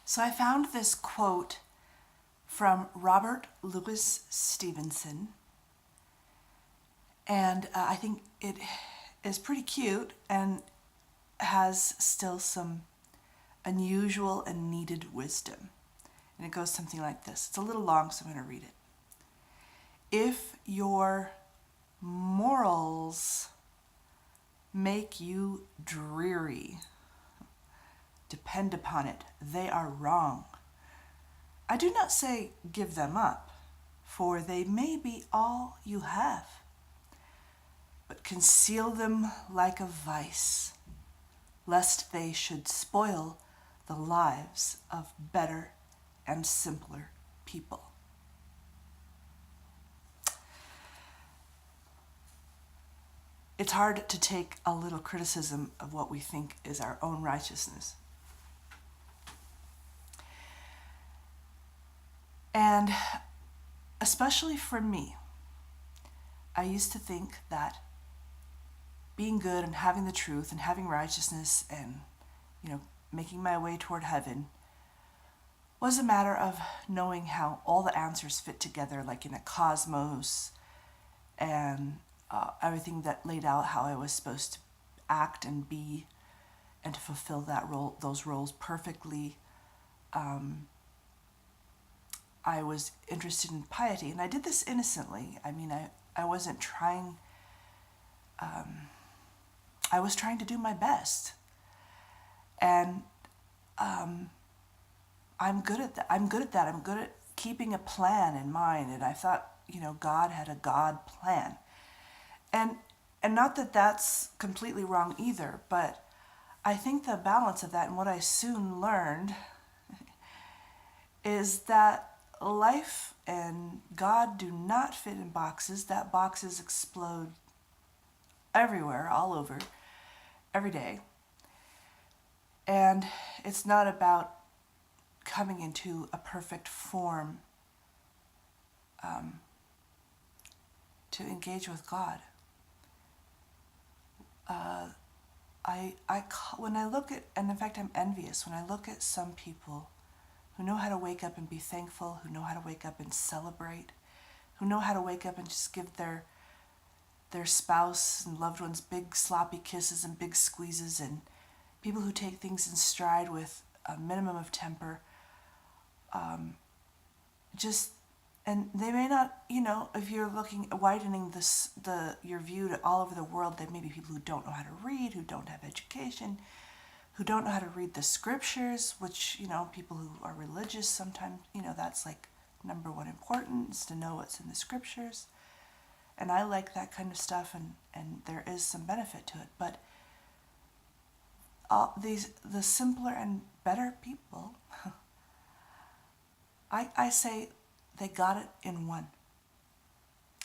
So I found this quote from Robert Louis Stevenson, and I think it is pretty cute and has still some unusual and needed wisdom. And it goes something like this. It's a little long, so I'm going to read it. If your morals make you dreary, depend upon it, they are wrong. I do not say give them up, for they may be all you have, but conceal them like a vice, lest they should spoil the lives of better and simpler people. It's hard to take a little criticism of what we think is our own righteousness. And especially for me, I used to think that being good and having the truth and having righteousness and, making my way toward heaven was a matter of knowing how all the answers fit together, like in a cosmos, and everything that laid out how I was supposed to act and be and to fulfill those roles perfectly. I was interested in piety, and I did this innocently. I wasn't trying. I was trying to do my best, and I'm good at that. I'm good at keeping a plan in mind, and I thought, God had a God plan, and not that that's completely wrong either. But I think the balance of that, and what I soon learned, is that life and God do not fit in boxes. That boxes explode everywhere, all over, every day. And it's not about coming into a perfect form to engage with God. When I look at, and in fact I'm envious, when I look at some people who know how to wake up and be thankful, who know how to wake up and celebrate, who know how to wake up and just give their spouse and loved ones big sloppy kisses and big squeezes, and people who take things in stride with a minimum of temper. And they may not, if you're widening your view to all over the world, there may be people who don't know how to read, who don't have education, who don't know how to read the scriptures, which, people who are religious sometimes, that's like number one importance, to know what's in the scriptures. And I like that kind of stuff, and there is some benefit to it. But the simpler and better people, I say they got it in one.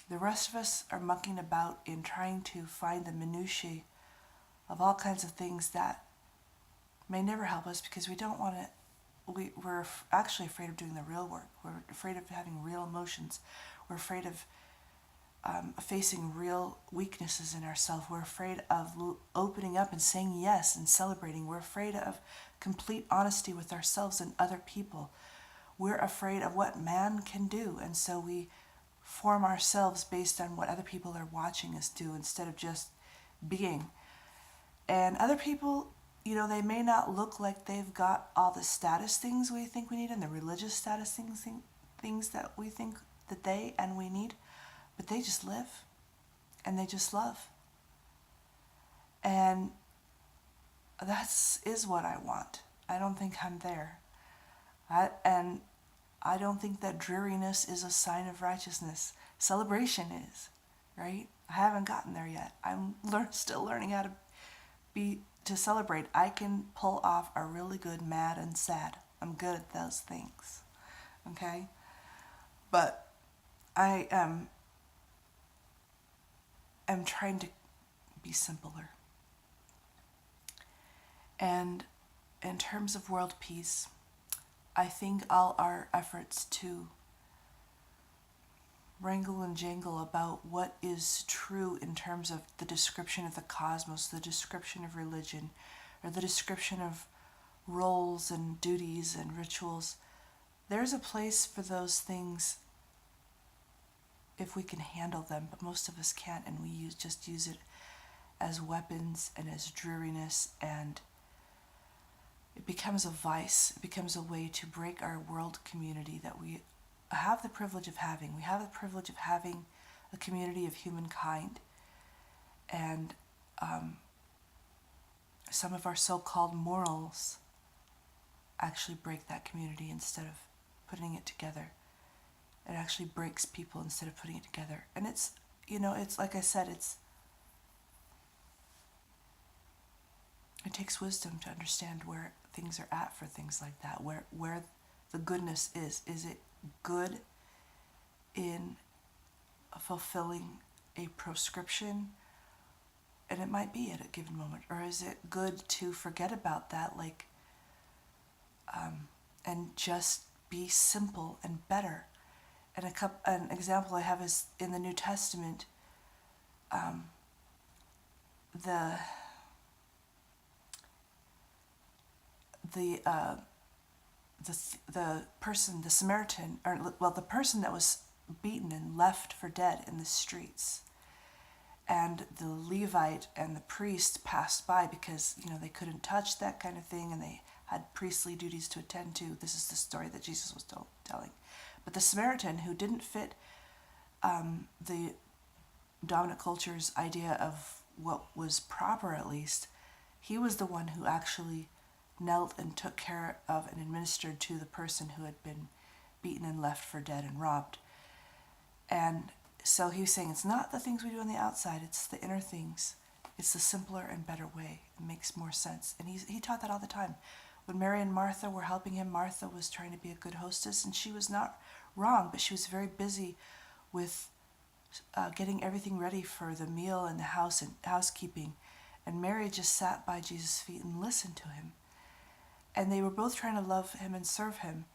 The rest of us are mucking about in trying to find the minutiae of all kinds of things that may never help us, because we don't want to. We're actually afraid of doing the real work. We're afraid of having real emotions. We're afraid of facing real weaknesses in ourselves. We're afraid of opening up and saying yes and celebrating. We're afraid of complete honesty with ourselves and other people. We're afraid of what man can do, and so we form ourselves based on what other people are watching us do instead of just being. And other people, they may not look like they've got all the status things we think we need, and the religious status things that we think that they and we need, but they just live and they just love. And that is what I want. I don't think I'm there. And I don't think that dreariness is a sign of righteousness. Celebration is, right? I haven't gotten there yet. I'm still learning how to celebrate. I can pull off a really good mad and sad. I'm good at those things, okay? But I am trying to be simpler. And in terms of world peace, I think all our efforts to wrangle and jangle about what is true in terms of the description of the cosmos, the description of religion, or the description of roles and duties and rituals. There's a place for those things if we can handle them, but most of us can't, and we just use it as weapons and as dreariness, and it becomes a vice. It becomes a way to break our world community that we have the privilege of having. We have the privilege of having a community of humankind, and some of our so-called morals actually break that community instead of putting it together. It actually breaks people instead of putting it together. And it's, it's like I said, it takes wisdom to understand where things are at for things like that, where the goodness is. Is it good in fulfilling a prescription? And it might be at a given moment. Or is it good to forget about that, and just be simple and better? And an example I have is in the New Testament, the person, the Samaritan, the person that was beaten and left for dead in the streets, and the Levite and the priest passed by because they couldn't touch that kind of thing, and they had priestly duties to attend to. This is the story that Jesus was telling. But the Samaritan, who didn't fit the dominant culture's idea of what was proper, at least, he was the one who actually knelt and took care of and administered to the person who had been beaten and left for dead and robbed. And so he was saying, it's not the things we do on the outside, it's the inner things. It's the simpler and better way. It makes more sense. And he taught that all the time. When Mary and Martha were helping him, Martha was trying to be a good hostess, and she was not wrong, but she was very busy with getting everything ready for the meal and the house and housekeeping. And Mary just sat by Jesus' feet and listened to him. And they were both trying to love him and serve him.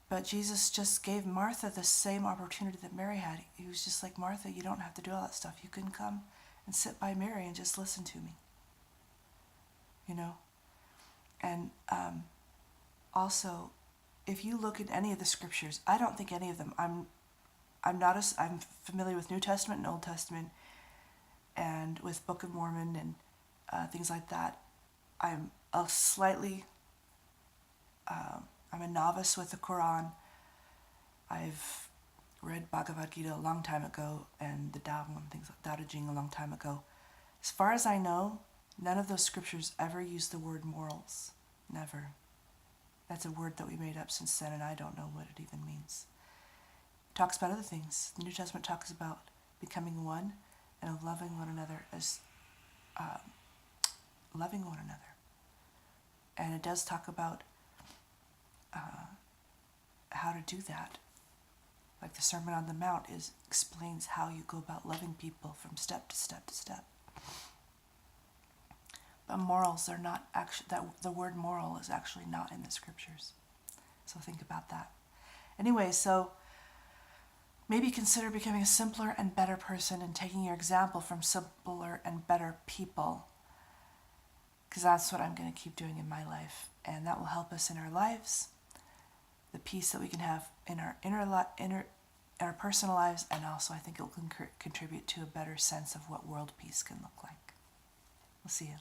But Jesus just gave Martha the same opportunity that Mary had. He was just like, Martha, you don't have to do all that stuff. You can come and sit by Mary and just listen to me. And also, if you look at any of the scriptures, I don't think any of them. I'm familiar with New Testament and Old Testament, and with Book of Mormon and things like that. I'm a novice with the Quran. I've read Bhagavad Gita a long time ago, and the Tao and things like Tao Te Ching a long time ago. As far as I know, none of those scriptures ever use the word morals. Never. That's a word that we made up since then, and I don't know what it even means. It talks about other things. The New Testament talks about becoming one and of loving one another as loving one another. And it does talk about how to do that. Like the Sermon on the Mount explains how you go about loving people from step to step to step. But morals are not actually, the word moral is actually not in the scriptures. So think about that. Anyway, so maybe consider becoming a simpler and better person and taking your example from simpler and better people, because that's what I'm going to keep doing in my life, and that will help us in our lives, the peace that we can have in our our personal lives, and also I think it will contribute to a better sense of what world peace can look like. We'll see you.